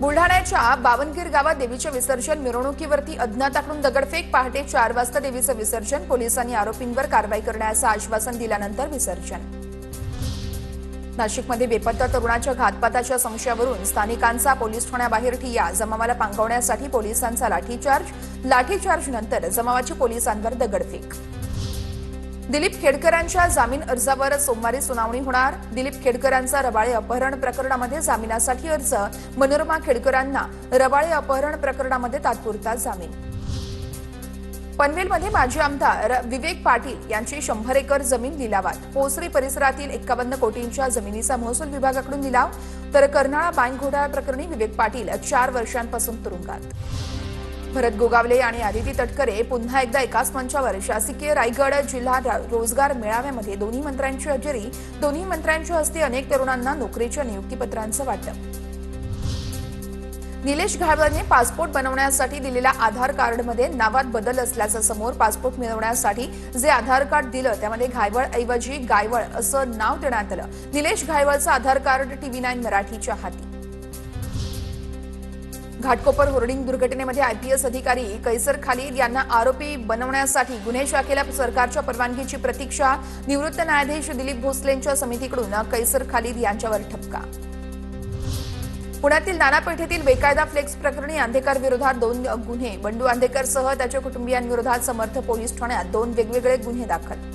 बुलढाण्याच्या बावनगीर गावात देवीचे विसर्जन मिरवणुकीवरती अज्ञाताकडून दगडफेक। पहाटे 4 वाजता देवीचं विसर्जन। पोलिसांनी आरोपींवर कारवाई करण्याचं आश्वासन दिल्यानंतर विसर्जन। नाशिकमध्ये बेपत्ता तरुणाच्या घातपाताच्या संशयावरून स्थानिकांचा पोलीस ठाण्याबाहेर ठिय्या। जमावाला पांगवण्यासाठी पोलिसांचा लाठीचार्ज नंतर जमावाची पोलिसांवर दगडफेक। दिलीप खेडकरांच्या जामीन अर्जावर सोमवारी सुनावणी होणार। दिलीप खेडकरांचा रबाळे अपहरण प्रकरणामध्ये जामिनासाठी अर्ज। मनोरमा खेडकरांना रबाळे अपहरण प्रकरणामध्ये तात्पुरता जामीन। पनवेलमध्ये माजी आमदार विवेक पाटील यांची 100 एकर जमीन लिलावात। पोसरी परिसरातील 51 कोटींच्या जमिनीचा महसूल विभागाकडून लिलाव। तर कर्नाळा बँक घोटाळा प्रकरणी विवेक पाटील 4 वर्षांपासून तुरुंगात। भरत गोगावले आणि आदिती तटकरे पुन्हा एकदा एकाच मंचावर। शासकीय रायगड जिल्हा रोजगार मेळाव्यामध्ये दोन्ही मंत्र्यांची हजेरी। दोन्ही मंत्र्यांच्या हस्ते अनेक तरुणांना नोकरीच्या नियुक्तीपत्रांचं वाटप। निलेश घायवळने पासपोर्ट बनवण्यासाठी दिलेल्या आधार कार्डमध्ये नावात बदल असल्याचं समोर। पासपोर्ट मिळवण्यासाठी जे आधार कार्ड दिलं त्यामध्ये घायवळ ऐवजी गायवळ असं नाव देण्यात आलं। निलेश घायवळचं आधार कार्ड TV9 मराठीच्या हाती। घाटकोपर होर्डिंग दुर्घटनेमध्ये IPS अधिकारी कैसर खालीद यांना आरोपी बनवण्यासाठी गुन्हे शाखेला सरकारच्या परवानगीची प्रतीक्षा। निवृत्त न्यायाधीश दिलीप भोसलेंच्या समितीकडून कैसर खालीद यांच्यावर ठपका। पुण्यातील नाना पेठेतील बेकायदा फ्लेक्स प्रकरणी अंधेकर विरोधात 2 गुन्हे। बंडू अंधेकरसह त्याच्या कुटुंबियांविरोधात समर्थ पोलीस ठाण्यात 2 वेगवेगळे गुन्हे दाखल।